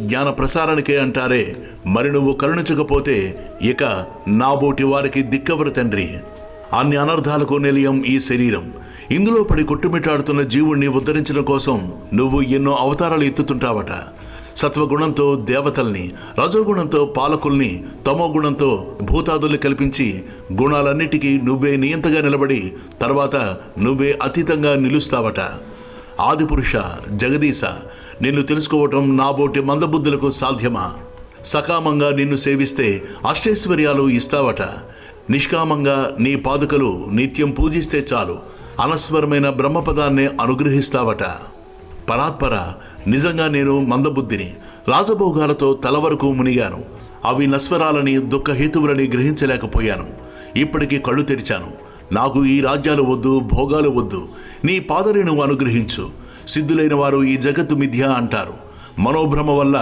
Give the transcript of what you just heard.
జ్ఞాన ప్రసారానికే అంటారే, మరి నువ్వు కరుణించకపోతే ఇక నాబోటి వారికి దిక్కెవరు తండ్రి? అన్ని అనర్థాలకు నిలయం ఈ శరీరం. ఇందులో పడి కొట్టుమిట్టాడుతున్న జీవుణ్ణి ఉద్ధరించడం కోసం నువ్వు ఎన్నో అవతారాలు ఎత్తుతుంటావట. సత్వగుణంతో దేవతల్ని, రజోగుణంతో పాలకుల్ని, తమోగుణంతో భూతాదుల్ని కల్పించి గుణాలన్నిటికీ నువ్వే నియంతగా నిలబడి తర్వాత నువ్వే అతీతంగా నిలుస్తావట. ఆదిపురుష, జగదీశ, నిన్ను తెలుసుకోవటం నాబోటి మందబుద్ధులకు సాధ్యమా? సకామంగా నిన్ను సేవిస్తే అష్టైశ్వర్యాలు ఇస్తావట. నిష్కామంగా నీ పాదుకలు నిత్యం పూజిస్తే చాలు అనస్వరమైన బ్రహ్మపదాన్నే అనుగ్రహిస్తావట. పరాత్పర, నిజంగా నేను మందబుద్ధిని. రాజభోగాలతో తల వరకు మునిగాను. అవి నస్వరాలని, దుఃఖహేతువులని గ్రహించలేకపోయాను. ఇప్పటికీ కళ్ళు తెరిచాను. నాకు ఈ రాజ్యాలు వద్దు, భోగాలు వద్దు. నీ పాదరేణువు అనుగ్రహించు. సిద్ధులైన వారు ఈ జగత్తు మిథ్య అంటారు. మనోభ్రమ వల్ల